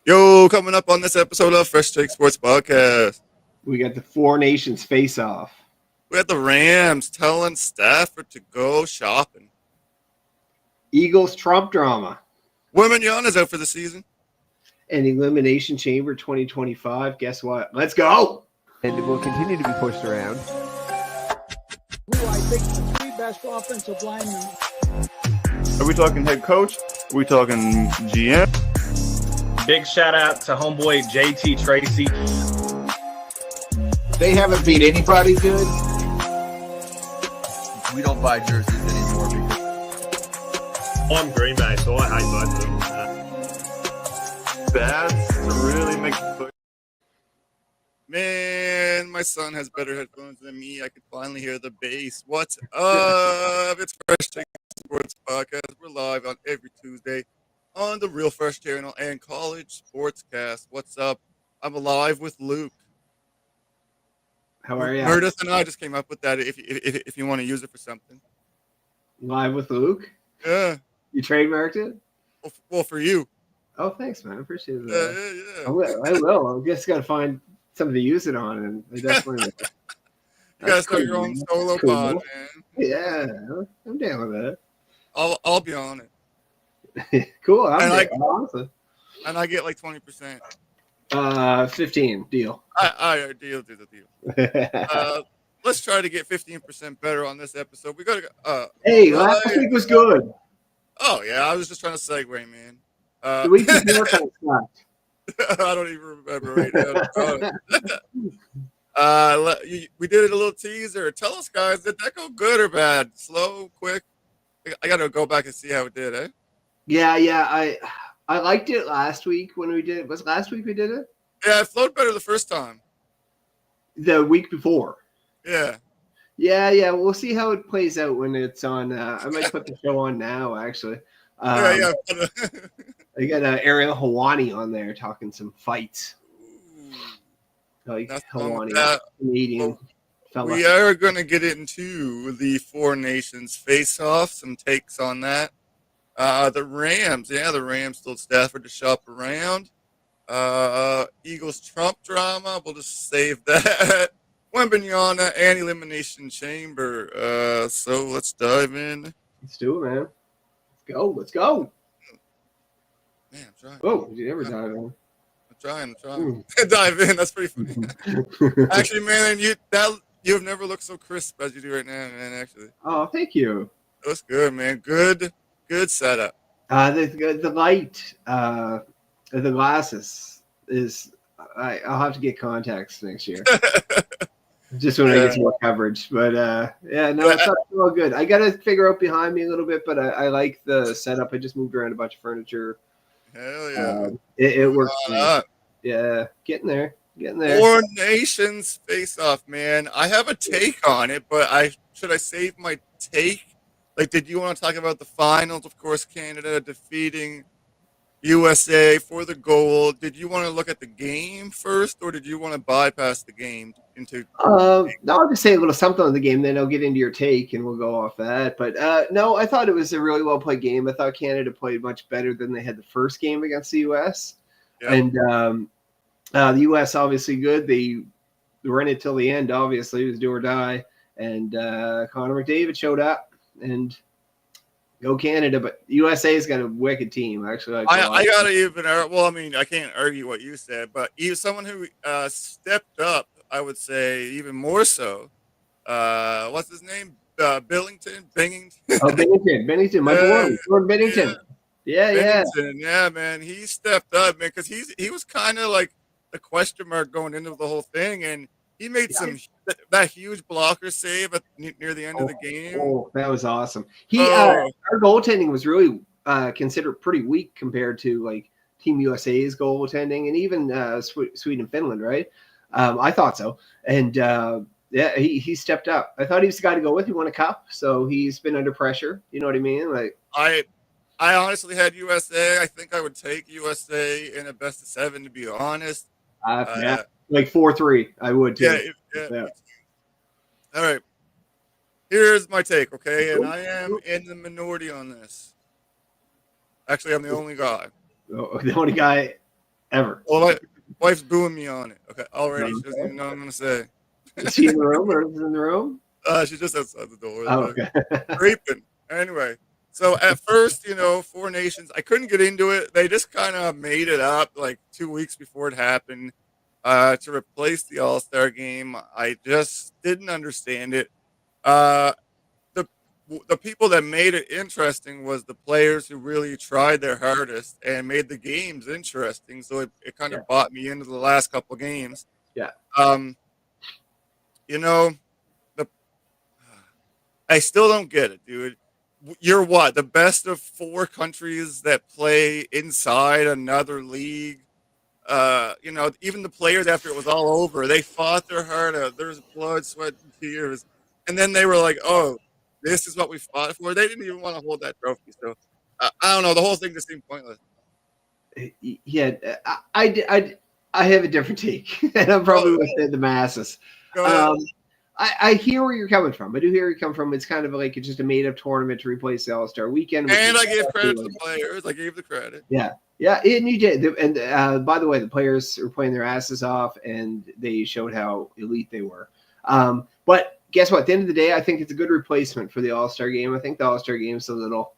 Yo, coming up on this episode of Fresh Take Sports Podcast, We got the Four Nations face-off. we had the Rams telling Stafford to go shopping. Eagles Trump drama. Wembanyama's out for the season. And Elimination Chamber 2025. Guess what? Let's go! And it will continue to be pushed around. Who I think the three best offensive linemen. Are we talking head coach? Are we talking GM? Big shout out to homeboy JT Tracy. They haven't beat anybody good. We don't buy jerseys anymore. I'm Green Bay, so I hate both of them. That's really make Man, my son has better headphones than me. I could finally hear the bass. What's up? It's Fresh Take Sports Podcast. We're live on every Tuesday on the Real Fresh channel and College Sportscast. What's up? I'm alive with Luke. How are you? Meredith and I just came up with that. If you want to use it for something. Live with Luke? Yeah. You trademarked it? Well, for you. Oh, thanks, man. I appreciate Yeah, that. yeah. I will. I just got to find something to use it on. And I definitely You guys start your own solo pod, man. Yeah, I'm down with that. I'll be on it. Cool. And Awesome. And I get like 20%. 15 deal. I deal to the deal. Let's try to get 15% better on this episode. We got to Hey, last week was good. Oh yeah, I was just trying to segue, man. The week before kind of sucked. I don't even remember right now. We did it a little teaser. Tell us, guys, did that go good or bad? Slow, quick? I got to go back and see how it did, eh? Yeah. I liked it last week when we did it. Was last week we did it? Yeah, it flowed better the first time. The week before. Yeah. Yeah. We'll see how it plays out when it's on. I might put the show on now, actually. Yeah. I got Ariel Hawani on there talking some fights. Like Hawani, Canadian fella. We are going to get into the Four Nations face-off, some takes on that. The Rams told Stafford to shop around. Eagles Trump drama, we'll just save that. Wembanyama and Elimination Chamber. So let's dive in. Let's do it, man. Let's go. Man, I'm trying. Oh, did you ever dive in? I'm trying. Dive in. That's pretty funny. Actually, man, you have never looked so crisp as you do right now, man. Actually. Oh, thank you. That's good, man. Good setup. The light, the glasses is. I'll have to get contacts next year. Just when I get some more coverage, but it's all good. I got to figure out behind me a little bit, but I like the setup. I just moved around a bunch of furniture. Hell yeah! It works. Yeah, getting there. Four Nations face off, man. I have a take on it, but should I save my take? Like, did you want to talk about the finals? Of course, Canada defeating USA for the gold. Did you want to look at the game first, or did you want to bypass the game into? No, I'll just say a little something on the game, then I'll get into your take, and we'll go off that. But no, I thought it was a really well played game. I thought Canada played much better than they had the first game against the US. Yeah. And the US obviously good. They were in it till the end. Obviously, it was do or die. And Connor McDavid showed up and. Go Canada, but USA's got a wicked team. Actually, I gotta even. Well, I mean, I can't argue what you said, but someone who stepped up, I would say even more so. What's his name? Bennington. Oh, Bennington. My boy, Lord Bennington. Yeah. Yeah, man. He stepped up, man, because he was kind of like a question mark going into the whole thing, and he made that huge blocker save near the end of the game. Oh, that was awesome. Our goaltending was really considered pretty weak compared to like Team USA's goaltending and even Sweden and Finland, right? I thought so. And he stepped up. I thought he was the guy to go with. He won a cup, so he's been under pressure. You know what I mean? Like I honestly had USA. I think I would take USA in a best of 7, to be honest. Like 4-3, I would too. Yeah. All right. Here's my take, okay? And I am in the minority on this. Actually, I'm the only guy. The only guy ever. Well, my wife's booing me on it. Okay, already. No. She doesn't even know what I'm going to say. Is she in the room or is it in the room? She's just outside the door. Oh, okay. Creeping. Anyway, so at first, Four Nations, I couldn't get into it. They just kind of made it up like 2 weeks before it happened to replace the All-Star game. I just didn't understand it. The the people that made it interesting was the players who really tried their hardest and made the games interesting. So it kind of bought me into the last couple games. Yeah. The I still don't get it, dude. You're what? The best of 4 countries that play inside another league. Even the players after it was all over, they fought their heart out. There's blood, sweat, and tears. And then they were like, oh, this is what we fought for. They didn't even want to hold that trophy. So I don't know. The whole thing just seemed pointless. Yeah, I have a different take, and I'm probably with the masses. Go ahead. I hear where you're coming from. I do hear where you're coming from. It's kind of like it's just a made-up tournament to replace the All-Star Weekend. And I gave credit to the players. I gave the credit. Yeah, and you did. And by the way, the players were playing their asses off, and they showed how elite they were. But guess what? At the end of the day, I think it's a good replacement for the All-Star game. I think the All-Star game is a little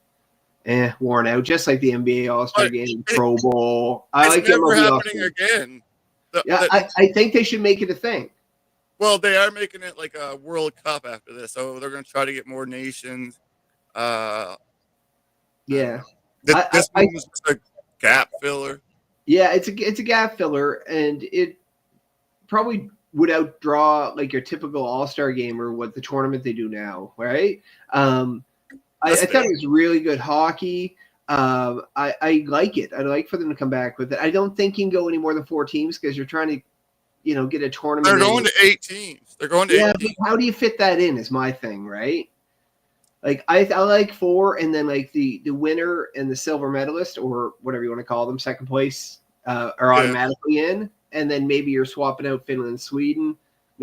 worn out, just like the NBA All-Star game, Pro Bowl. I like never MLB happening again. I think they should make it a thing. Well, they are making it like a World Cup after this, so they're going to try to get more nations. Yeah. This one was just a gap filler. Yeah, it's a gap filler, and it probably would outdraw like your typical All-Star game or what the tournament they do now, right? I thought it was really good hockey. I like it. I'd like for them to come back with it. I don't think you can go any more than 4 teams because you're trying to get a tournament. They're going to 8 teams. They're going to 8 teams. But how do you fit that in is my thing, right? Like I like 4, and then like the winner and the silver medalist, or whatever you want to call them, second place, are automatically in, and then maybe you're swapping out Finland, Sweden,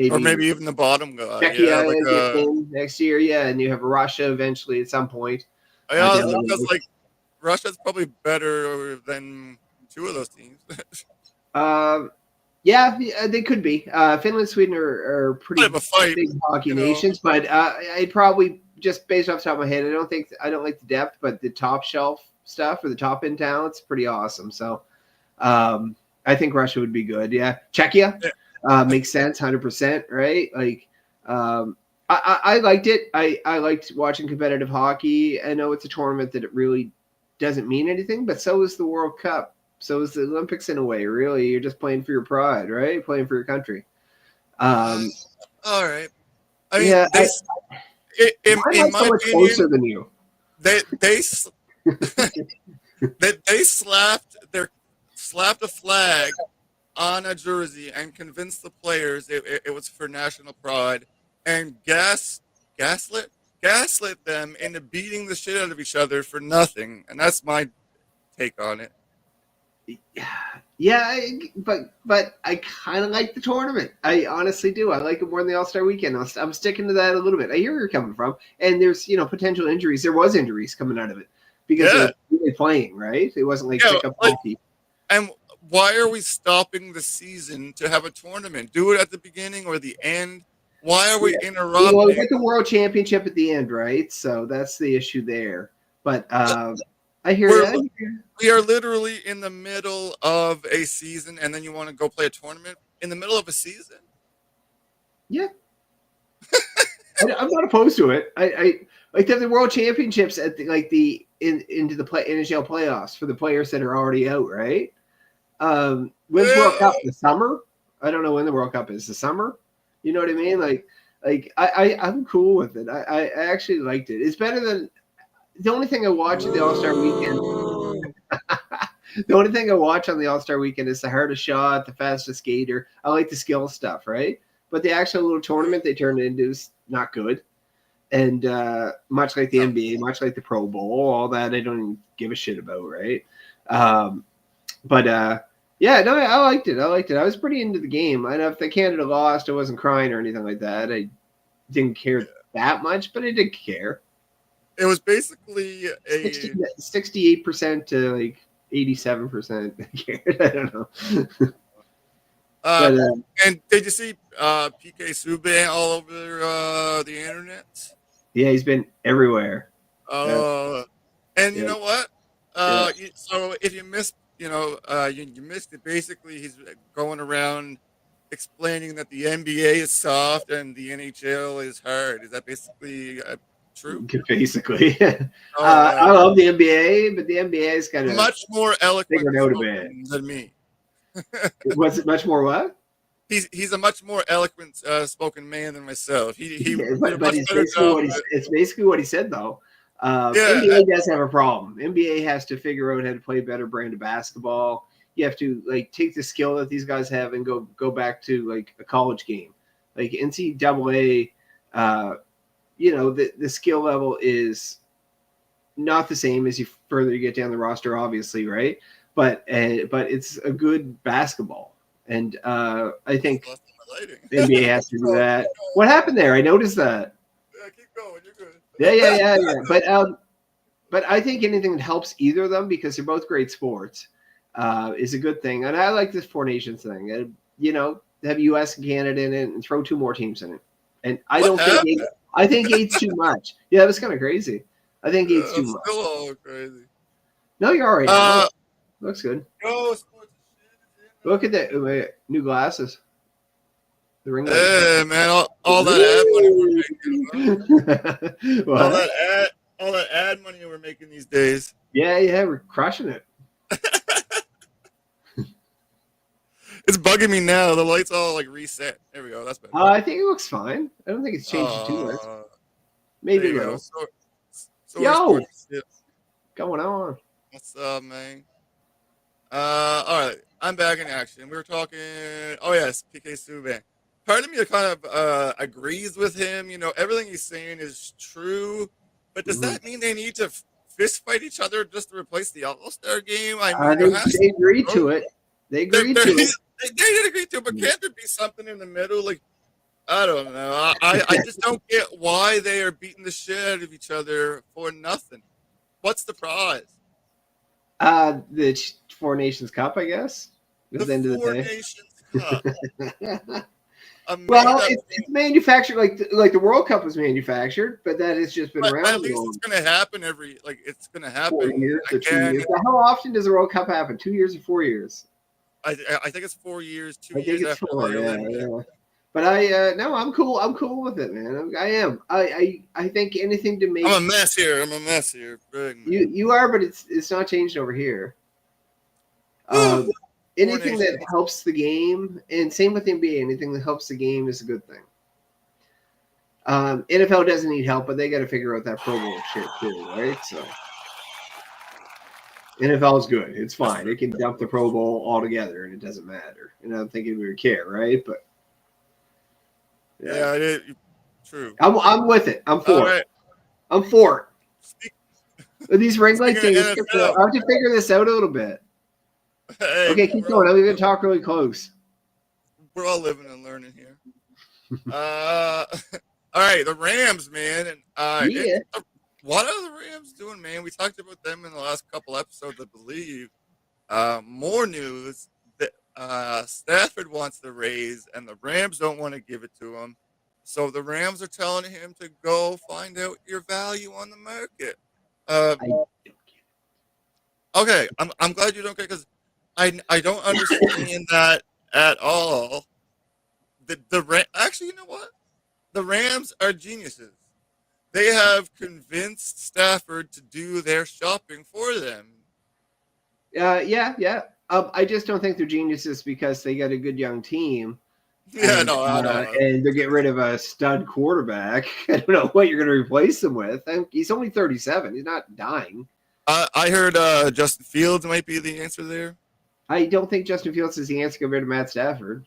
or maybe even the bottom guy. Czechia in next year, and you have Russia eventually at some point. Because like Russia's probably better than 2 of those teams. Yeah, they could be. Finland, Sweden are pretty big hockey nations, but I probably, just based off the top of my head, I don't like the depth, but the top shelf stuff or the top end talent's pretty awesome. So I think Russia would be good. Yeah, Czechia makes sense, 100%. Right? Like I liked it. I liked watching competitive hockey. I know it's a tournament that it really doesn't mean anything, but so is the World Cup. So is the Olympics in a way. Really, you're just playing for your pride, right? Playing for your country. All right. I mean, yeah, in my so much opinion, closer than you. They slapped a flag on a jersey and convinced the players it was for national pride, and gaslit them into beating the shit out of each other for nothing. And that's my take on it. Yeah, but I kind of like the tournament. I honestly do. I like it more than the All-Star Weekend. I'm sticking to that a little bit. I hear where you're coming from, and there's potential injuries. There was injuries coming out of it because they were really playing, right? It wasn't like pick up hockey. And why are we stopping the season to have a tournament? Do it at the beginning or the end. Why are we interrupting? Well, we get the World Championship at the end, right? So that's the issue there. But I hear that. We are literally in the middle of a season, and then you want to go play a tournament in the middle of a season? Yeah. I'm not opposed to it. I like the World Championships at into the NHL playoffs for the players that are already out, right? When's World Cup? The summer? I don't know when the World Cup is. The summer? You know what I mean? Like I'm cool with it. I actually liked it. It's better than the only thing I watch at the All-Star Weekend. The only thing I watch on the All-Star Weekend is the hardest shot, the fastest skater. I like the skill stuff, right? But the actual little tournament they turned it into is not good. And much like the NBA, much like the Pro Bowl, all that I don't even give a shit about, right? I liked it. I was pretty into the game. I know if the Canada lost, I wasn't crying or anything like that. I didn't care that much, but I did care. It was basically 68% to like 87% cared. I don't know. And did you see PK Subban all over the internet? Yeah, he's been everywhere. And you Yeah. know what? Yeah. So if you missed, you missed it. Basically, he's going around explaining that the NBA is soft and the NHL is hard. Is that basically true? Basically. Oh, I love the NBA, but the NBA is kind of much more eloquent figured out a bit. than me. Was it much more what? He's a much more eloquent spoken man than myself. He Yeah, did a but much it's better basically job. it's basically what he said though. Yeah. NBA does have a problem. NBA has to figure out how to play a better brand of basketball. You have to take the skill that these guys have and go back to a college game. Like NCAA, the skill level is not the same as you further you get down the roster, obviously, right? But it's a good basketball, and I think the NBA has to do that. What happened there? I noticed that. Yeah, keep going. You're good. Yeah. But I think anything that helps either of them, because they're both great sports, is a good thing. And I like this Four Nations thing. Have US and Canada in it, and throw 2 more teams in it. And I think 8's too much. Yeah, that was kind of crazy. I think 8's too much. Still all crazy. No, you're all right. Looks good. Go sports. Look at that new glasses. The ring light. Hey man, all that ad money we're making. All that ad money we're making these days. Yeah, we're crushing it. It's bugging me now. The light's all reset. There we go. That's better. I think it looks fine. I don't think it's changed too much. Maybe a little. Yo, going on? What's up, man? All right, I'm back in action. We were talking. Oh yes, PK Subban. Part of me kind of agrees with him. Everything he's saying is true, but does that mean they need to fist fight each other just to replace the All-Star game? I mean, they agreed to it. They agreed to it. They did agree to it, but can't there be something in the middle? I don't know. I just don't get why they are beating the shit out of each other for nothing. What's the prize? The Four Nations Cup, I guess. The Four Nations Cup. Well, it's manufactured like the World Cup was manufactured, but that has just been around. At least it's going to happen it's going to happen 4 years or 2 again. years. How often does the World Cup happen? 2 years or 4 years? I think it's 4 years. 2 years. I think it's after 4. Yeah. But no, I'm cool. I'm cool with it, man. I am. I think anything to make. I'm a mess here. You are, but it's not changed over here. Anything that helps the game, and same with the NBA. Anything that helps the game is a good thing. NFL doesn't need help, but they got to figure out that Pro Bowl shit too, right? So NFL is good. It's fine. It can dump the Pro Bowl altogether, and it doesn't matter. And I don't think anybody would care, right? But yeah, true. I'm with it. I'm for it. I'm for it. These ring light things. I have to figure this out a little bit. Hey, okay, keep going. I'm going to talk really close. We're all living and learning here. All right, the Rams, man. And what are the Rams doing, man? We talked about them in the last couple episodes, I believe. More news that Stafford wants the raise, and the Rams don't want to give it to him. So the Rams are telling him to go find out your value on the market. Okay, I'm glad you don't get, because I don't understand that at all. Actually, you know what? The Rams are geniuses. They have convinced Stafford to do their shopping for them. Yeah. I just don't think they're geniuses because they got a good young team. Yeah, and, no. And they're getting rid of a stud quarterback. I don't know what you're going to replace him with. He's only 37. He's not dying. I heard Justin Fields might be the answer there. I don't think Justin Fields is the answer compared to Matt Stafford.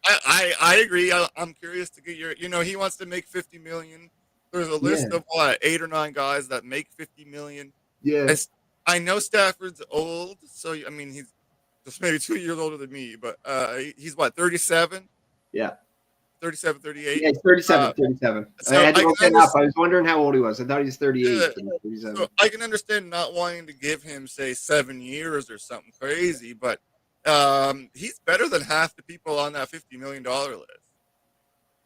I agree. I'm curious to get your. He wants to make $50 million. There's a list of 8 or 9 guys that make $50 million. Yeah. I know Stafford's old, so I mean he's just maybe 2 years older than me, but he's 37. Yeah. 37, 38. Yeah, he's 37. 37. So I had to I look can that up. I was wondering how old he was. I thought he was 38. Yeah. But he's 37. So I can understand not wanting to give him, say, 7 years or something crazy, but he's better than half the people on that $50 million list.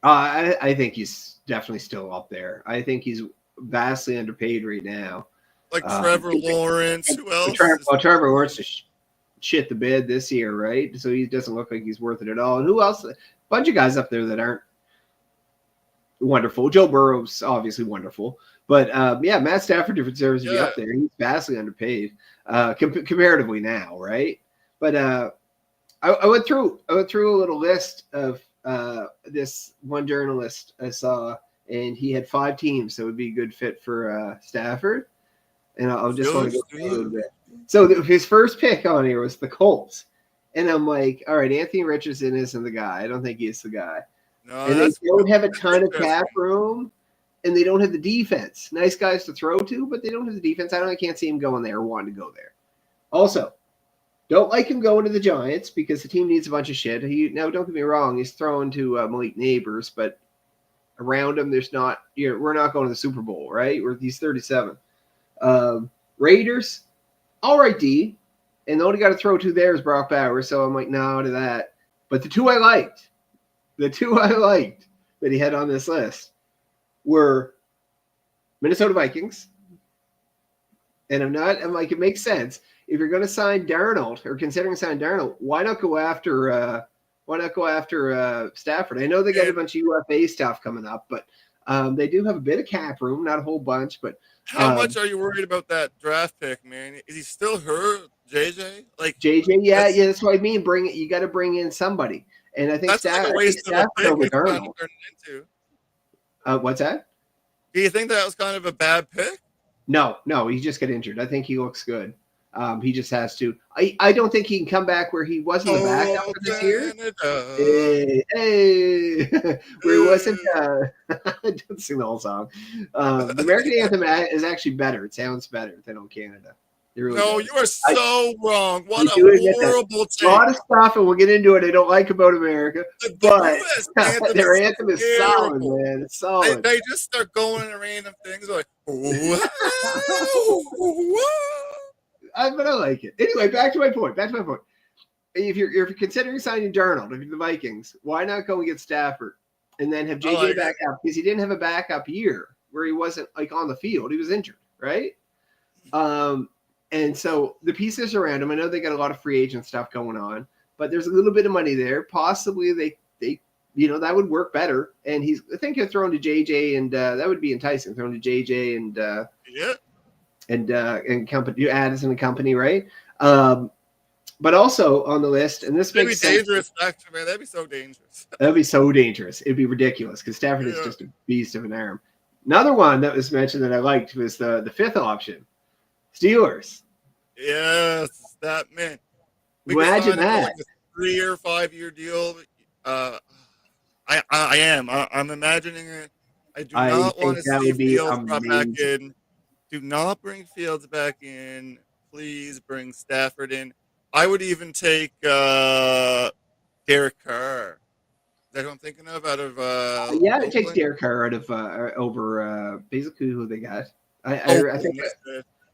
I think he's definitely still up there. I think he's vastly underpaid right now. Like Trevor Lawrence, who else? Trevor Lawrence just shit the bed this year, right? So he doesn't look like he's worth it at all. And who else? A bunch of guys up there that aren't wonderful. Joe Burrow's obviously wonderful. But, Matt Stafford deserves to be up there. He's vastly underpaid comparatively now, right? But I went through a little list of this one journalist I saw, and he had 5 teams that would be a good fit for Stafford. And I'll just want to go through a little bit. So his first pick on here was the Colts. And I'm like, all right, Anthony Richardson isn't the guy. I don't think he's the guy. No, and they don't have a ton of cap room, and they don't have the defense. Nice guys to throw to, but they don't have the defense. I can't see him going there or wanting to go there. Also, don't like him going to the Giants because the team needs a bunch of shit. Now, don't get me wrong, he's throwing to Malik Neighbors, but around him, there's not. We're not going to the Super Bowl, right? He's 37. Raiders, all right, D. And the only guy to throw to there is Brock Bowers, so I'm like, no to that. But the two I liked that he had on this list were Minnesota Vikings. And I'm like, it makes sense. If you're going to sign Darnold or considering signing Darnold, why not go after Stafford? I know they got a bunch of UFA stuff coming up, but they do have a bit of cap room, not a whole bunch, but how much are you worried about that draft pick, man? Is he still hurt, JJ? Like JJ, yeah, that's what I mean. You got to bring in somebody, and I think that's like a waste of a pick. Over Darnold. What's that? Do you think that was kind of a bad pick? No, he just got injured. I think he looks good. He just has to. I don't think he can come back where he wasn't the backup for this year. Hey, where he wasn't. Don't sing the whole song. The American anthem is actually better. It sounds better than on Canada. Really no, does. you are so wrong. What a horrible take. A lot of stuff, and we'll get into it. I don't like about America, but their anthem is solid, man. It's solid. They just start going into random things like. But I like it. Anyway, back to my point. If you're considering signing Darnold, if you're the Vikings, why not go and get Stafford and then have JJ back up? Because he didn't have a backup year where he wasn't like on the field. He was injured, right? And so the pieces around him, I know they got a lot of free agent stuff going on, but there's a little bit of money there. Possibly they that would work better. And I think they're throwing to JJ, and that would be enticing. Throwing to JJ and company, Addison and company, right? But also on the list, and this makes sense. Dangerous, actually, man. That'd be so dangerous. That'd be so dangerous. It'd be ridiculous because Stafford is just a beast of an arm. Another one that was mentioned that I liked was the fifth option, Steelers. Yes, that man. Imagine that. Like a 3 or 5 year deal. I'm imagining it. I do not want to see Fields brought back in. Do not bring Fields back in. Please bring Stafford in. I would even take Derek Carr. Is that who I'm thinking of out of it takes Derek Carr out of over basically who they got. I think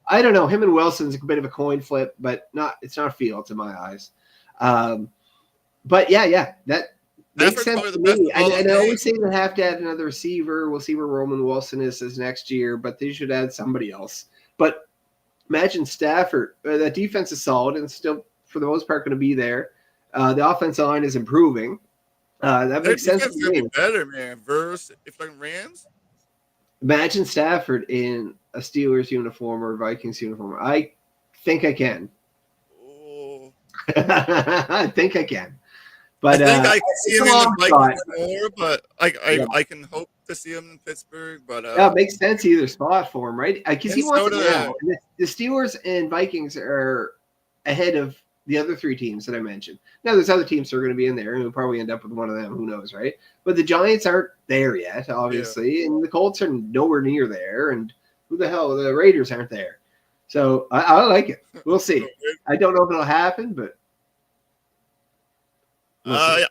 I don't know. Him and Wilson's a bit of a coin flip, but it's not Fields in my eyes. But that makes sense to me. I always say they have to add another receiver. We'll see where Roman Wilson is next year, but they should add somebody else. But imagine Stafford. That defense is solid and still, for the most part, going to be there. The offensive line is improving. That makes sense to me. Be better, man. If like Rams. Imagine Stafford in a Steelers uniform or Vikings uniform. I think I can. Oh. I think I can. But I think I can see him in the Vikings more, but I can hope to see him in Pittsburgh. But it makes sense either spot for him, right? Because he wants it now. The Steelers and Vikings are ahead of the other 3 teams that I mentioned. Now, there's other teams that are going to be in there, and we'll probably end up with one of them. Who knows, right? But the Giants aren't there yet, obviously, and the Colts are nowhere near there, and who the hell? The Raiders aren't there. So I like it. We'll see. I don't know if it'll happen, but Yeah,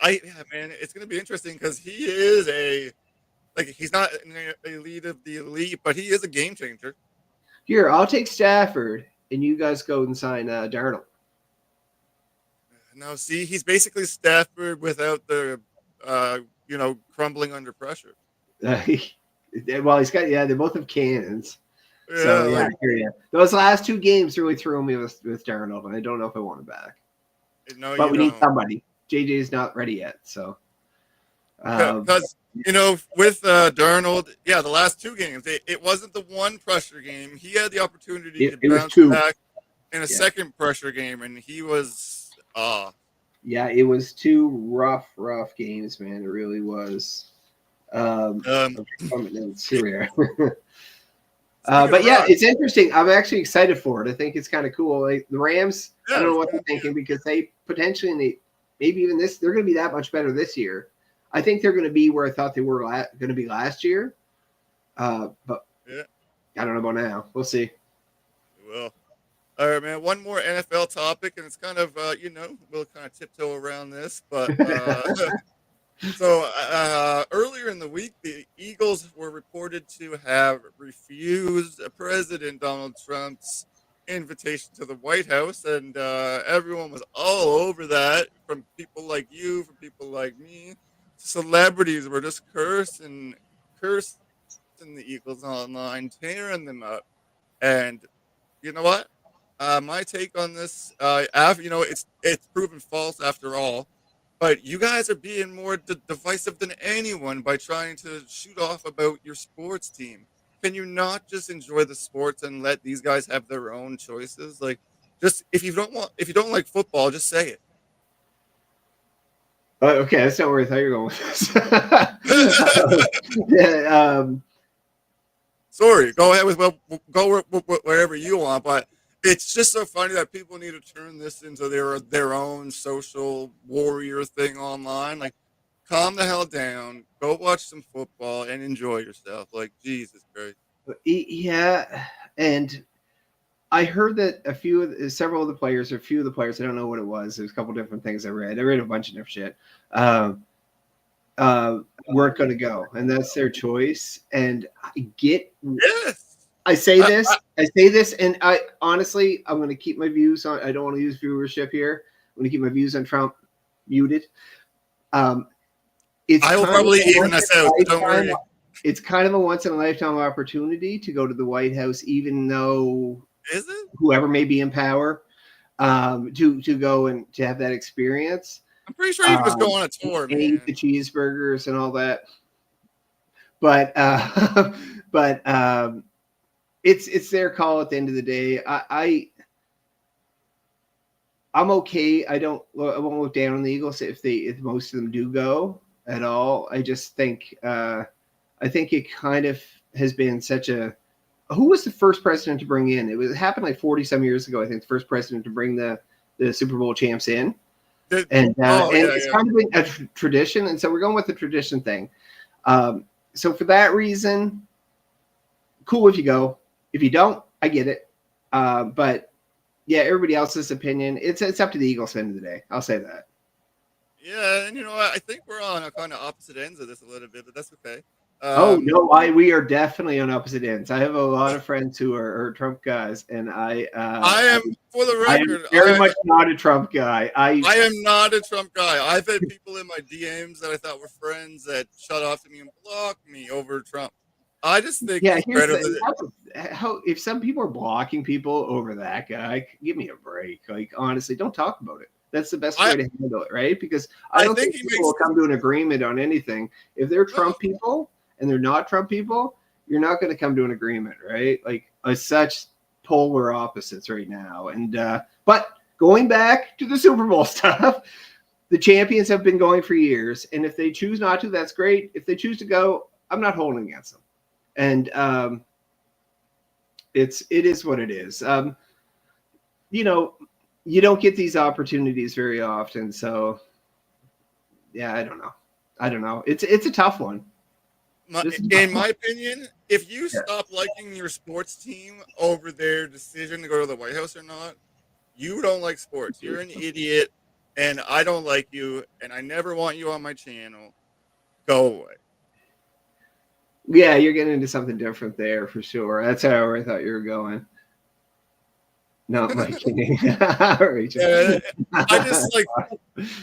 man, it's gonna be interesting because he is he's not an elite of the elite, but he is a game changer. Here, I'll take Stafford, and you guys go and sign Darnold. No, see, he's basically Stafford without the, crumbling under pressure. Well, he's got they both have cannons. So Yeah, those last two games really threw me with Darnold, and I don't know if I want him back. No, but you we don't. need somebody. JJ's not ready yet, so because with Darnold, the last two games, it wasn't the one pressure game. He had the opportunity to bounce back in a second pressure game, and he was yeah, it was two rough games, man. It really was. Here we are. But yeah, it's interesting. I'm actually excited for it. I think it's kind of cool. Like the Rams, I don't know what they're thinking because they potentially, maybe even they're going to be that much better this year. I think they're going to be where I thought they were going to be last year. But I don't know about now. We'll see. Well, all right, man. One more NFL topic, and it's kind of, we'll kind of tiptoe around this, but so earlier in the week, the Eagles were reported to have refused President Donald Trump's invitation to the White House, and everyone was all over that, from people like you, from people like me. Celebrities were just cursing the Eagles online, tearing them up. And you know what? My take on this, it's proven false after all. But you guys are being more divisive than anyone by trying to shoot off about your sports team. Can you not just enjoy the sports and let these guys have their own choices? Like, just if you don't like football, just say it. Okay, that's not where I thought you were going with this. Sorry, go ahead go wherever you want, but it's just so funny that people need to turn this into their own social warrior thing online. Like, calm the hell down, go watch some football and enjoy yourself. Like, Jesus Christ. Yeah, and I heard that several of the players, a few of the players, I don't know what it was. There's a couple different things I read. I read a bunch of different shit. Weren't going to go, and that's their choice. And I get. Yes. I say this, and I honestly, I'm going to keep my views on. I don't want to use viewership here. I'm going to keep my views on Trump muted. I will probably even this out. Don't worry. It's kind of a once in a lifetime opportunity to go to the White House, even though whoever may be in power, to go and to have that experience. I'm pretty sure you can just go on a tour, man. Eat the cheeseburgers and all that. But it's their call at the end of the day. I'm okay. I won't look down on the Eagles if most of them do go at all. I just think I think it kind of has been such a. Who was the first president to bring in? It happened like 40-some years ago. I think the first president to bring the Super Bowl champs in. It's kind of been a tradition, and so we're going with the tradition thing. So for that reason, cool if you go. If you don't, I get it. But yeah, everybody else's opinion. It's up to the Eagles at the end of the day. I'll say that. Yeah, and I think we're on kind of opposite ends of this a little bit, but that's okay. We are definitely on opposite ends. I have a lot of friends who are Trump guys, and I am, for the record, very much not a Trump guy. I am not a Trump guy. I've had people in my DMs that I thought were friends that shut off to me and blocked me over Trump. I just think if some people are blocking people over that guy, give me a break. Like, honestly, don't talk about it. That's the best way to handle it, right? Because I don't think people will come to an agreement on anything. If they're Trump people and they're not Trump people, you're not going to come to an agreement, right? Like, such polar opposites right now. And but going back to the Super Bowl stuff, the champions have been going for years, and if they choose not to, that's great. If they choose to go, I'm not holding against them. And it is what it is. You don't get these opportunities very often, so yeah, I don't know. It's a tough one. In my opinion, if you stop liking your sports team over their decision to go to the White House or not, you don't like sports. You're an idiot. and I don't like you, and I never want you on my channel, go away. Yeah, you're getting into something different there for sure. That's how I thought you were going. Not like Rachel. Yeah, I just like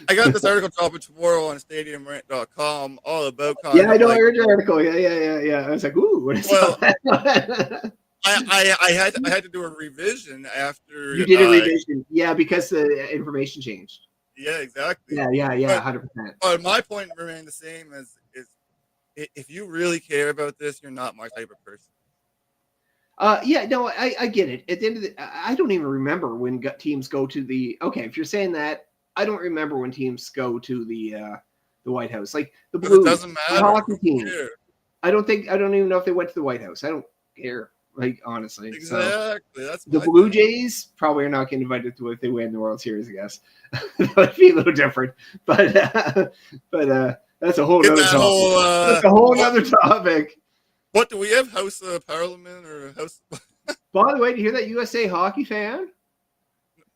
I got this article dropping tomorrow on StadiumRant.com all about kind Yeah, I of know. I like heard your article. Yeah. I was like, ooh, what is well, that? I had to do a revision after You did a revision, yeah, because the information changed. yeah, exactly. Yeah, 100%. But my point remained the same as is if you really care about this, you're not my type of person. Yeah, no, I get it. At the end of the, I don't even remember when teams go to the. Okay, if you're saying that, I don't remember when teams go to the White House. Like the But it Blues, doesn't the matter. hockey team. Yeah, I don't even know if they went to the White House. I don't care. Like honestly, exactly. That's the my Blue thing. Jays probably are not getting invited to if they win the World Series. I guess that would be a little different, but that's a whole Get other that topic. whole That's a whole other topic. what do we have? House of Parliament or House? By the way, do you hear that USA hockey fan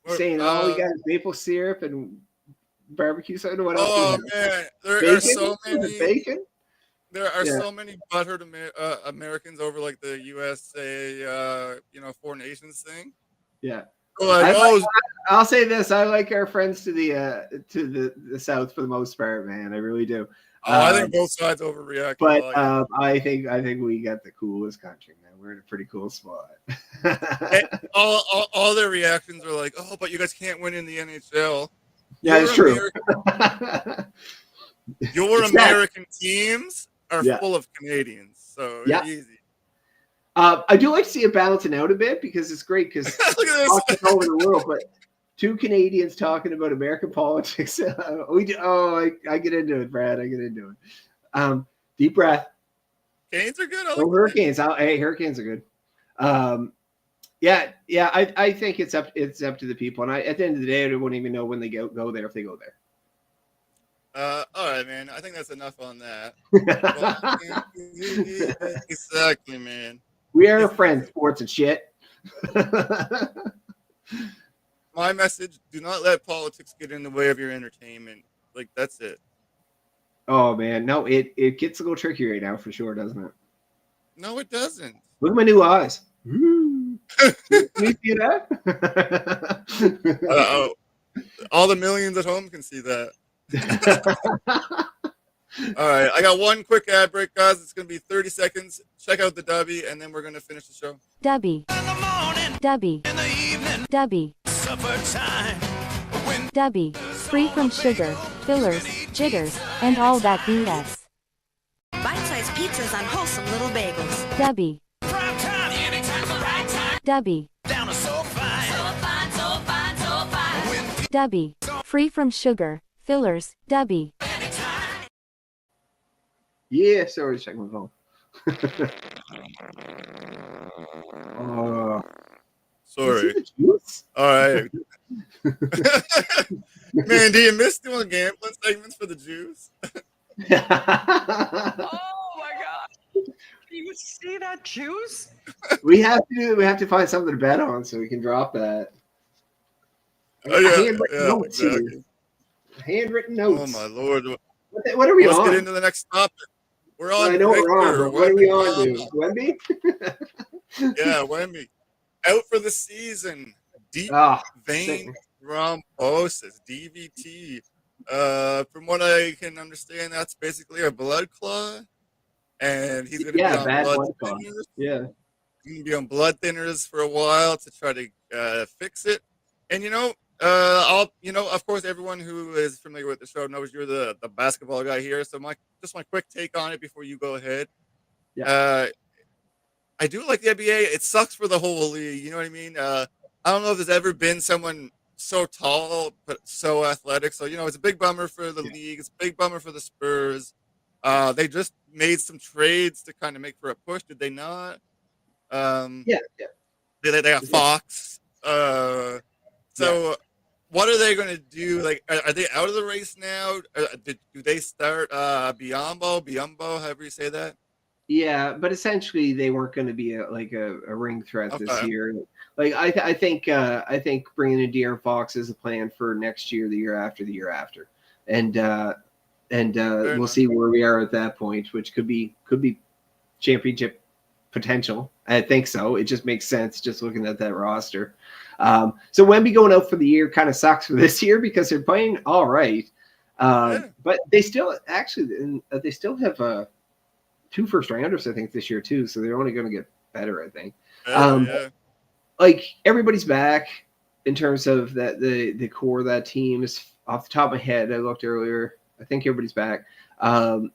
saying, "Oh, we uh, got maple syrup and barbecue sauce"? What else? oh Do we have? man, there Bacon? are so many. Bacon? There are Yeah. so many butthurt Americans over like the USA, Four Nations thing. Yeah. Like, I'll say this: I like our friends to the South for the most part, man. I really do. I think both sides overreact. But I think we got the coolest country, man. We're in a pretty cool spot. all their reactions are like, "Oh, but you guys can't win in the NHL." Yeah, it's true. Your American teams are Yeah. full of Canadians, so Yeah. easy. I do like to see it balancing out a bit because it's great because Look at this. all over the world, but two Canadians talking about American politics. We do. Oh, I get into it, Brad. I get into it. Deep breath. Canes are good. I No like hurricanes. Hey, hurricanes are good. Yeah. I think it's up to the people, and at the end of the day, I won't even know when they go there if they go there. All right, man. I think that's enough on that. Exactly, man. We are friends, sports and shit. My message: do not let politics get in the way of your entertainment. Like that's it. Oh man, no, it gets a little tricky right now for sure, doesn't it? No, it doesn't. Look at my new eyes. Can you see that? All the millions at home can see that. All right, I got one quick ad break, guys. It's going to be 30 seconds. Check out the Dubby, and then we're going to finish the show. Dubby. Dubby. Dubby. Dubby. Free from sugar, fillers, jitters, and all that BS. Bite-sized pizzas on wholesome little bagels. Dubby. Dubby. Dubby. Free from sugar, fillers, Dubby. Yeah, sorry, check my phone. Sorry. All right. Man, do you miss doing gambling segments for the Jews? Oh my god! Can you see that juice? We have to find something to bet on so we can drop that. Oh, yeah, Handwritten notes exactly. here. Handwritten notes. Oh my lord! What are we Let's on? get into the next topic. We're on. I know we're on, Victor but what are we on Wembanyama. to? Wemby? Yeah, Wemby. Out for the season. Deep vein thrombosis, DVT. From what I can understand, that's basically a blood clot, and he's going to be on blood thinners. Yeah, he's going to be on blood thinners for a while to try to fix it. And of course, everyone who is familiar with the show knows you're the basketball guy here. So my quick take on it before you go ahead. Yeah. I do like the NBA. It sucks for the whole league. You know what I mean? I don't know if there's ever been someone so tall but so athletic. So it's a big bummer for the league. It's a big bummer for the Spurs. They just made some trades to kind of make for a push. Did they not? They got Fox. What are they going to do? Like, are they out of the race now? Do they start Biombo, however you say that? Yeah, but essentially they weren't going to be a ring threat this Okay. year. Like I think bringing in De'Aaron Fox is a plan for next year, the year after, and we'll enough. see where we are at that point, which could be championship potential. I think so. It just makes sense just looking at that roster. So Wemby going out for the year kind of sucks for this year because they're playing all right, but they still have 2 first rounders, I think, this year too. So they're only going to get better, I think. Like everybody's back in terms of that the core of that team is off the top of my head. I looked earlier. I think everybody's back. But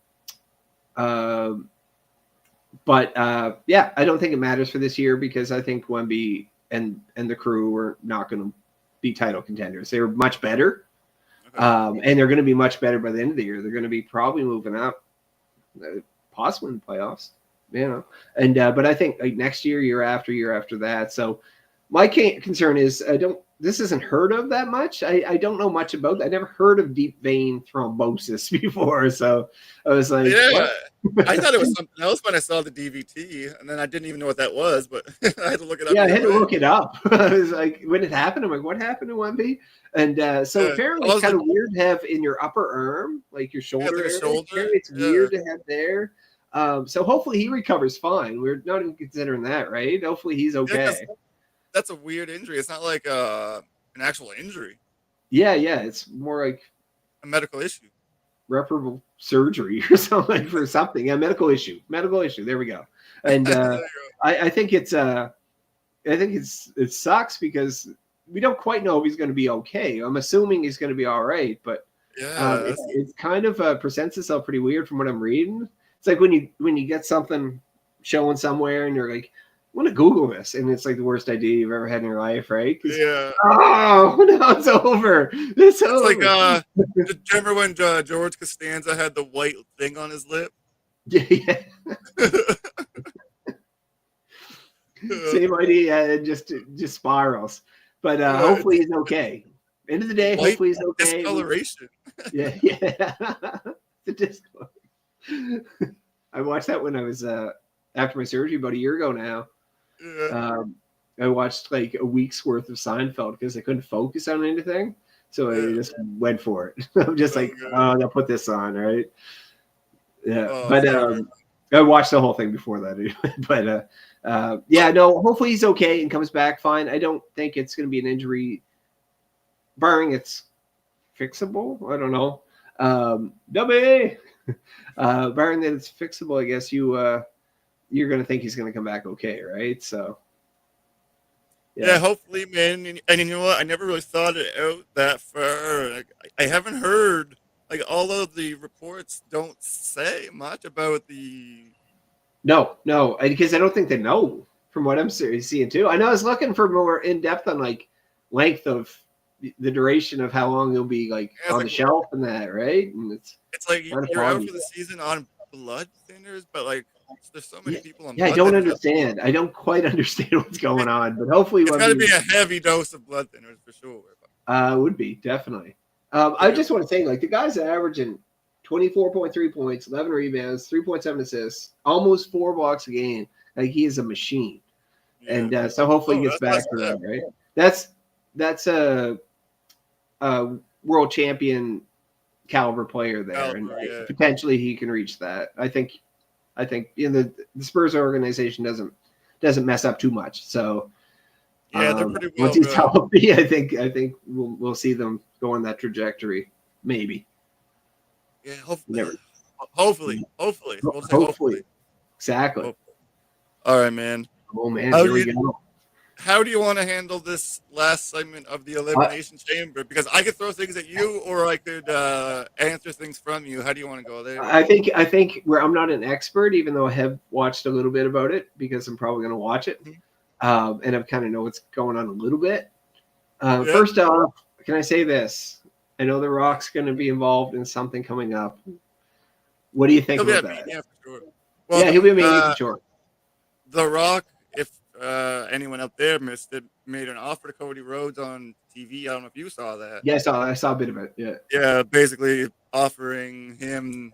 I don't think it matters for this year because I think Wemby and the crew are not going to be title contenders. They're much better, and they're going to be much better by the end of the year. They're going to be probably moving up, possibly in the playoffs, And but I think like next year after that. So my concern is this isn't heard of that much. I don't know much about that. I never heard of deep vein thrombosis before. So I was like, I thought it was something else when I saw the DVT, and then I didn't even know what that was, but I had to look it up. Yeah, I had to look it up. I was like, when it happened, I'm like, what happened to Wemby? And apparently it's kind of weird to have in your upper arm, like your shoulder. It's weird to have there. So hopefully he recovers fine. We're not even considering that, right? Hopefully he's okay. That's a weird injury. It's not like an actual injury. Yeah. It's more like a medical issue. Reparable surgery or something for something. A medical issue. There we go. And I think it sucks because we don't quite know if he's going to be okay. I'm assuming he's going to be all right, but it kind of presents itself pretty weird from what I'm reading. It's like when you get something showing somewhere and you're like, I want to Google this, and it's like the worst idea you've ever had in your life, right? Yeah. Oh, no, it's over. It's over. Like, do you remember when George Costanza had the white thing on his lip? Yeah. Same idea, it just spirals. But hopefully he's okay. End of the day, hopefully he's okay. Discoloration. Yeah. The discoloration. I watched that when I was after my surgery about a year ago now. Yeah. I watched like a week's worth of Seinfeld because I couldn't focus on anything. So I just went for it. I'm just I'll put this on, right? Yeah. But I watched the whole thing before that. But hopefully he's okay and comes back fine. I don't think it's going to be an injury, barring it's fixable. I don't know. Barring that it's fixable, I guess you're going to think he's going to come back okay, right? So, yeah, hopefully, man. And you know what? I never really thought it out that far. Like, I haven't heard, like, all of the reports don't say much about the... No, because I don't think they know from what I'm seeing, too. I know I was looking for more in-depth on, like, length of the duration of how long he'll be, like, on the shelf and that, right? And it's like you're out for the season on blood thinners, but, like, there's so many people on. Yeah, I don't understand. I don't quite understand what's going on, but hopefully it's got to be a heavy dose of blood thinners for sure. Would be definitely. I just want to say, like, the guy's averaging 24.3 points, 11 rebounds, 3.7 assists, almost 4 blocks a game. Like, he is a machine, and so hopefully he gets back to that. Right? That's a world champion caliber player there, and potentially he can reach that. I think the Spurs organization doesn't mess up too much. So they're pretty well. Once he's healthy, I think we'll see them go on that trajectory. Maybe. Yeah, hopefully. We'll say hopefully. Exactly. Hopefully. All right, man. Oh man, here we go. How do you want to handle this last segment of the Elimination Chamber? Because I could throw things at you, or I could answer things from you. How do you want to go there? I think I'm not an expert, even though I have watched a little bit about it because I'm probably going to watch it, and I kind of know what's going on a little bit. First off, can I say this? I know The Rock's going to be involved in something coming up. What do you think about that? Yeah, for sure. Well, he'll be a media for sure. The Rock, if anyone out there missed it, made an offer to Cody Rhodes on TV. I don't know if you saw that. Yeah, I saw a bit of it. Yeah. Yeah, basically offering him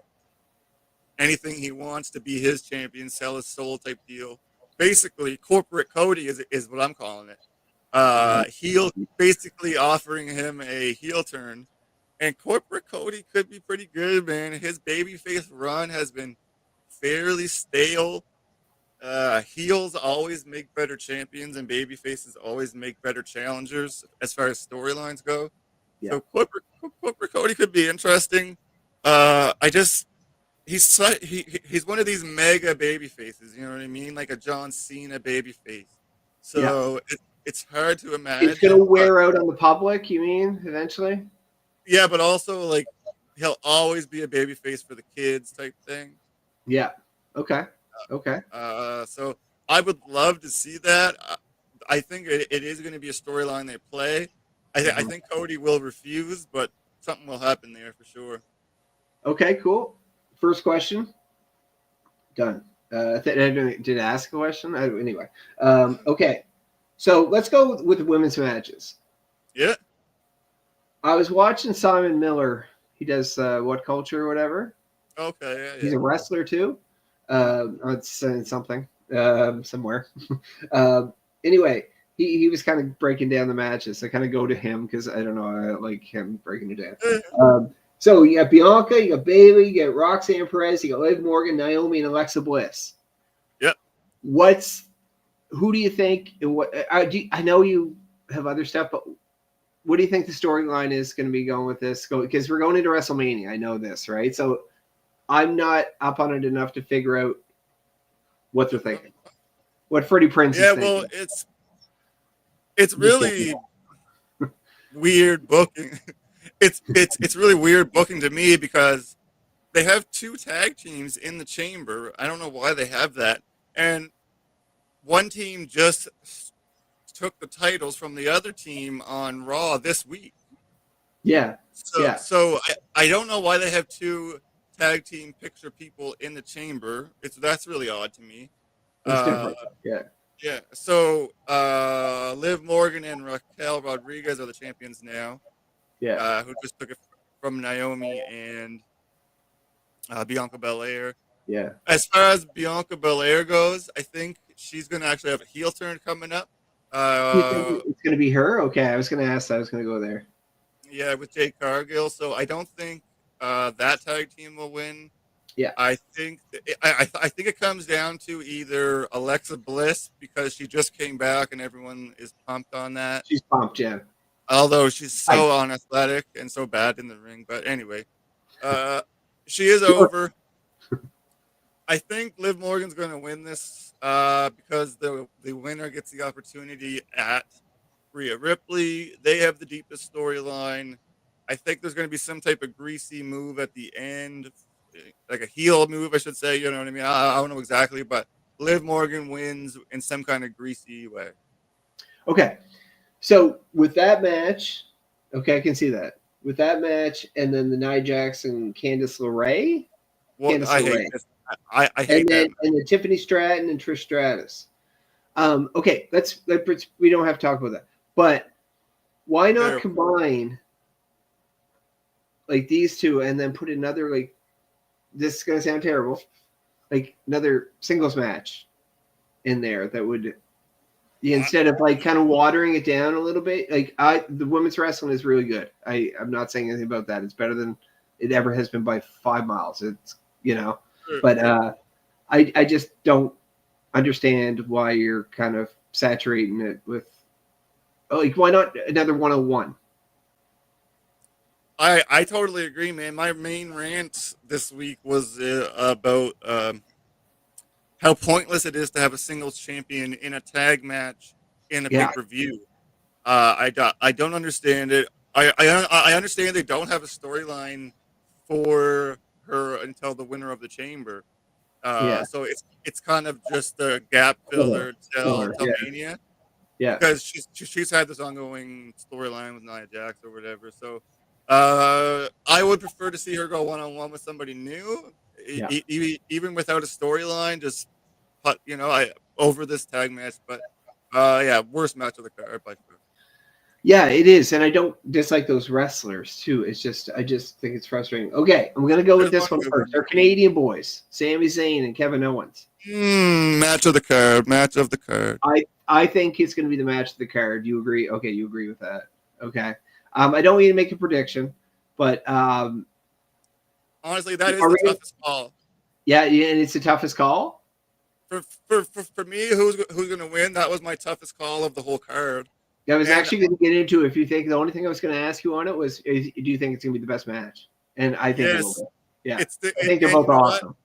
anything he wants to be his champion, sell his soul type deal. Basically, corporate Cody is what I'm calling it. Heel, basically offering him a heel turn, and corporate Cody could be pretty good, man. His babyface run has been fairly stale. Heels always make better champions, and babyfaces always make better challengers as far as storylines go. Yeah. So corporate Cody could be interesting. I just he's one of these mega baby faces, you know what I mean? Like a John Cena baby face. So it's hard to imagine. It's gonna wear out on the public, you mean, eventually? Yeah, but also like he'll always be a baby face for the kids type thing. Yeah. Okay. Okay. So I would love to see that. I think it is going to be a storyline they play. I think Cody will refuse, but something will happen there for sure. Okay, cool. First question. Done. Did I ask a question? Anyway. Okay. So let's go with the women's matches. Yeah. I was watching Simon Miller. He does What Culture or whatever. Okay. Yeah. He's a wrestler too. It's something somewhere. Anyway, he was kind of breaking down the matches. I kind of go to him because I don't know. I like him breaking it down. So you got Bianca, you got Bayley, you got Roxanne Perez, you got Liv Morgan, Naomi, and Alexa Bliss. Yep. Who do you think? And what I know you have other stuff, but what do you think the storyline is going to be going with this? Because we're going into WrestleMania. I know this, right? So I'm not up on it enough to figure out what they're thinking. What Freddie Prinze is thinking. Yeah, well, it's really weird booking. It's really weird booking to me because they have two tag teams in the chamber. I don't know why they have that. And one team just took the titles from the other team on Raw this week. Yeah. So I don't know why they have two tag team picture people in the chamber. That's really odd to me. It's different. Yeah. So Liv Morgan and Raquel Rodriguez are the champions now. Yeah. Who just took it from Naomi and Bianca Belair. Yeah. As far as Bianca Belair goes, I think she's going to actually have a heel turn coming up. It's going to be her? Okay, I was going to ask that. I was going to go there. Yeah, with Jade Cargill. So I don't think that tag team will win. Yeah. I think I think it comes down to either Alexa Bliss because she just came back and everyone is pumped on that. She's pumped, yeah. Although she's so unathletic and so bad in the ring. But anyway, she is over. I think Liv Morgan's going to win this because the winner gets the opportunity at Rhea Ripley. They have the deepest storyline. I think there's going to be some type of greasy move at the end, like a heel move, I should say. You know what I mean? I don't know exactly, but Liv Morgan wins in some kind of greasy way. Okay. So with that match, okay, I can see that. With that match, and then the Nia Jax and Candice LeRae. Well, I hate this. I hate that. And then Tiffany Stratton and Trish Stratus. Okay, we don't have to talk about that. But why not combine like these two and then put another, like, this is gonna sound terrible, like another singles match in there that would instead of like kind of watering it down a little bit. Like the women's wrestling is really good. I'm not saying anything about that. It's better than it ever has been by 5 miles. It's but I just don't understand why you're kind of saturating it with like why not another 101? I totally agree, man. My main rant this week was about how pointless it is to have a singles champion in a tag match in a pay-per-view. I don't understand it. I understand they don't have a storyline for her until the winner of the chamber. So it's kind of just a gap filler till Mania. Yeah, because she's had this ongoing storyline with Nia Jax or whatever. So I would prefer to see her go one-on-one with somebody new, even without a storyline. Just over this tag match. But worst match of the card by far. Yeah, it is, and I don't dislike those wrestlers too. I just think it's frustrating. Okay, I'm gonna go with this one first. Our Canadian boys, Sami Zayn and Kevin Owens. Match of the card. Match of the card. I think it's gonna be the match of the card. You agree? Okay, you agree with that. Okay. I don't want you to make a prediction, but honestly, that is the toughest call. Yeah, and it's the toughest call. For me, who's going to win? That was my toughest call of the whole card. I was actually going to get into if you think the only thing I was going to ask you on it was, do you think it's going to be the best match? And I think it will be. Yeah, I think they're both awesome.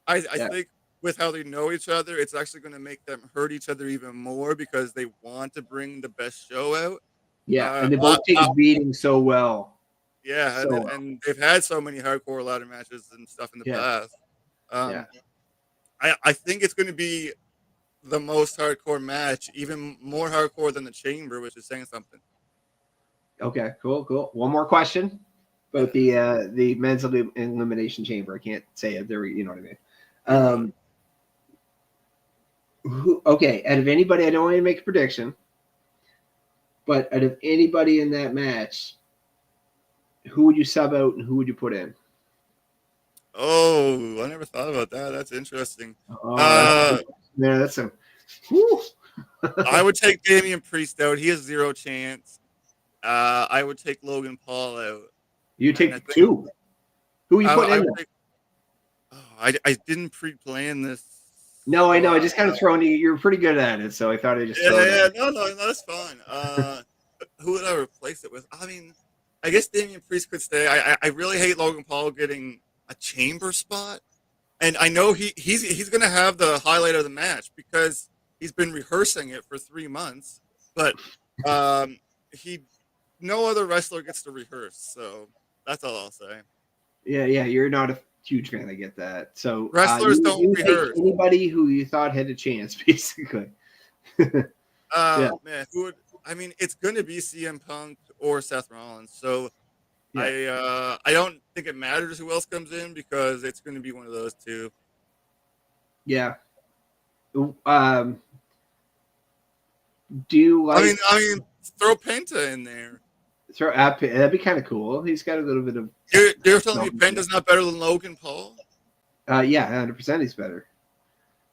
I think with how they know each other, it's actually going to make them hurt each other even more because they want to bring the best show out. Yeah, and they both take beating so well. Yeah, and they've had so many hardcore ladder matches and stuff in the past. I think it's going to be the most hardcore match, even more hardcore than the Chamber, which is saying something. Okay, cool. One more question about the men's elimination chamber. I can't say it there. You know what I mean? Okay, out of anybody, I don't want to make a prediction, but out of anybody in that match, who would you sub out and who would you put in? Oh, I never thought about that. That's interesting. That's a. I would take Damian Priest out. He has zero chance. I would take Logan Paul out. You take two. Who are you putting in there? I didn't pre-plan this. No, I know. I just kind of thrown you. You're pretty good at it, so I thought I just. No, that's fine. Who would I replace it with? I mean, I guess Damian Priest could stay. I really hate Logan Paul getting a chamber spot, and I know he's going to have the highlight of the match because he's been rehearsing it for 3 months. But no other wrestler gets to rehearse, so that's all I'll say. Yeah, you're not a huge fan. I get that. So wrestlers don't rehearse. Anybody who you thought had a chance, basically. Man, who would? I mean, it's going to be CM Punk or Seth Rollins. So I don't think it matters who else comes in because it's going to be one of those two. Yeah. Do you like? I mean, throw Penta in there. That'd be kind of cool. He's got a little bit of. You're telling me Penta's not better than Logan Paul? Yeah, 100% he's better.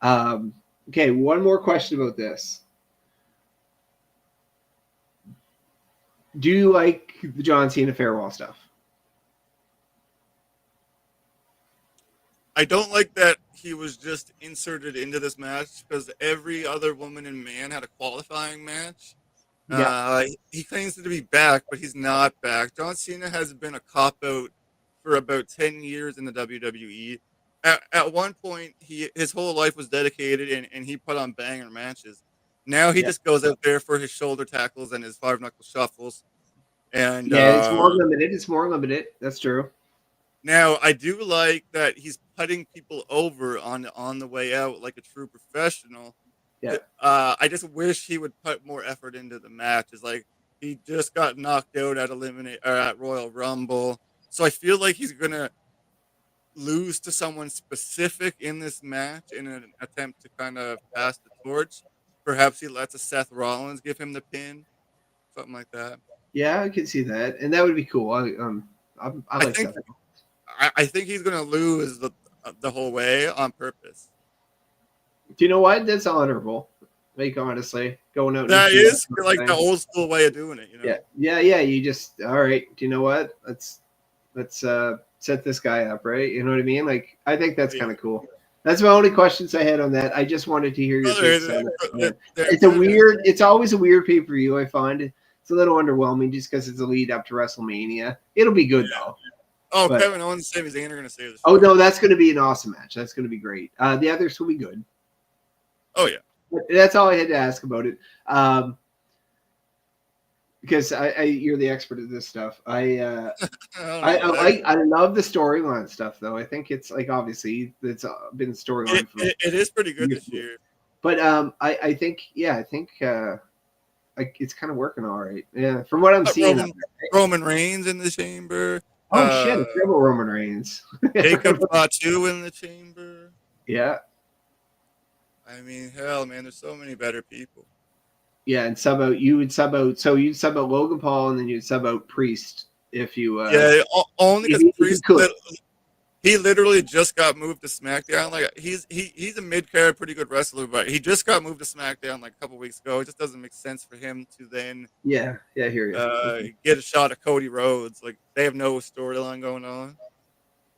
Okay, one more question about this. Do you like the John Cena farewell stuff? I don't like that he was just inserted into this match because every other woman and man had a qualifying match. Yeah. He claims to be back, but he's not back. John Cena has been a cop-out for about 10 years in the WWE. At one point, his whole life was dedicated, and he put on banger matches. Now he just goes out there for his shoulder tackles and his 5-knuckle shuffles. And it's more limited. It's more limited. That's true. Now, I do like that he's putting people over on the way out like a true professional. Yeah. I just wish he would put more effort into the match. It's like he just got knocked out at Royal Rumble. So I feel like he's gonna lose to someone specific in this match in an attempt to kind of pass the torch. Perhaps he lets a Seth Rollins give him the pin, something like that. Yeah, I can see that, and that would be cool. I like that. I think he's gonna lose the whole way on purpose. Do you know what? That's honorable. Like honestly, going out. That is like the old school way of doing it. You know? Yeah. You just all right. Do you know what? Let's set this guy up, right? You know what I mean? Like I think that's kind of cool. That's my only questions I had on that. I just wanted to hear your takes on it. It's always a weird pay-per-view. I find it's a little underwhelming just because it's a lead up to WrestleMania. It'll be good though. Oh, but, Kevin Owens and Sami Zayn are going to save this. Oh no, that's going to be an awesome match. That's going to be great. The others will be good. Oh yeah. But that's all I had to ask about it. Because you're the expert at this stuff. I love the storyline stuff though. I think it's like obviously it's been storyline. It is pretty good this year. But I think it's kind of working all right. Yeah, from what I'm seeing. Roman Reigns in the Chamber. Oh shit! It's double Roman Reigns. Jacob Fatu in the Chamber. Yeah. I mean, hell, man, there's so many better people. Yeah, and sub out. You would sub out. So you'd sub out Logan Paul, and then you'd sub out Priest if you. Only because if you Priest. could. He literally just got moved to SmackDown. Like he's a mid-card, pretty good wrestler, but he just got moved to SmackDown like a couple weeks ago. It just doesn't make sense for him to then Yeah, I hear you. get a shot at Cody Rhodes. Like they have no storyline going on.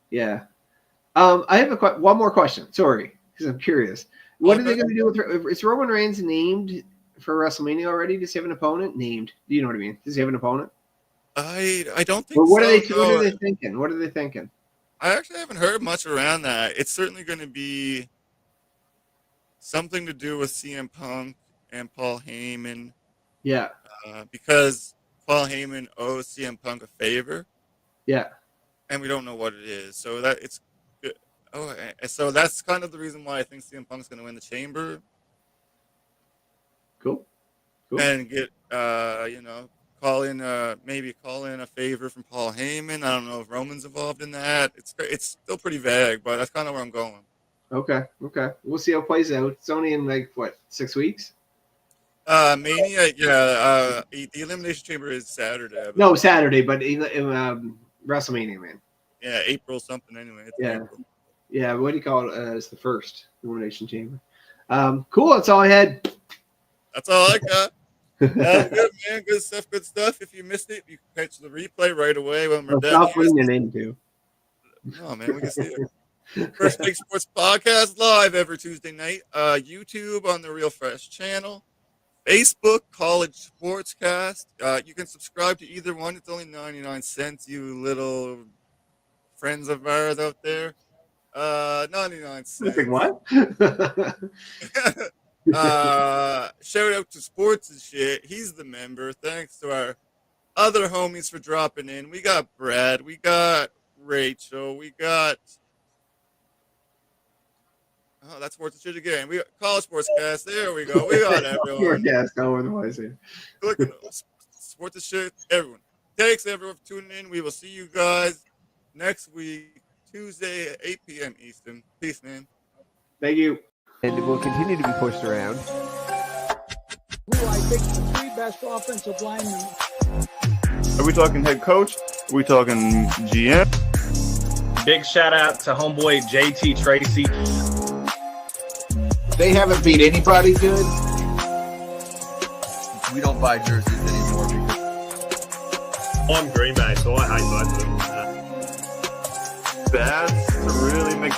Yeah. I have one more question. Sorry, because I'm curious. What are they going to do with? Is Roman Reigns named for WrestleMania already? Does he have an opponent named? Do you know what I mean? Does he have an opponent? I don't think. Or what so, are they? no. What are they thinking? What are they thinking? I actually haven't heard much around that. It's certainly going to be something to do with CM Punk and Paul Heyman. Yeah. Because Paul Heyman owes CM Punk a favor. Yeah. And we don't know what it is. So that it's good. Oh, so that's kind of the reason why I think CM Punk's going to win the Chamber. Cool. And get maybe call in a favor from Paul Heyman. I don't know if Roman's involved in that. It's still pretty vague, but that's kind of where I'm going. Okay. We'll see how it plays out. It's only in 6 weeks? Mania, yeah. The Elimination Chamber is Saturday. No, Saturday, but WrestleMania, man. Yeah, April something anyway. It's April. Yeah, what do you call it? It's the first Elimination Chamber. Cool, that's all I had. That's all I got. Good, man. Good stuff. If you missed it, you can catch the replay right away when we're done. Stop leaning into. No, man, we can see it. First Big Sports Podcast live every Tuesday night. YouTube on the Real Fresh channel. Facebook, College Sportscast. You can subscribe to either one. It's only 99 cents, you little friends of ours out there. 99 cents. What? Shout out to Sports and Shit. He's the member. Thanks to our other homies for dropping in. We got Brad. We got Rachel. We got that's Sports and Shit again. We got College Sportscast. There we go. We got everyone. Sportscast. No one was here. Look at Sports and Shit. Everyone. Thanks everyone for tuning in. We will see you guys next week, Tuesday at 8 p.m. Eastern. Peace, man. Thank you. And it will continue to be pushed around. Who I think the three best offensive linemen. Are we talking head coach? Are we talking GM? Big shout out to homeboy JT Tracy. They haven't beat anybody good. We don't buy jerseys anymore. I'm Green Bay, so I hate both of them. Bad to really make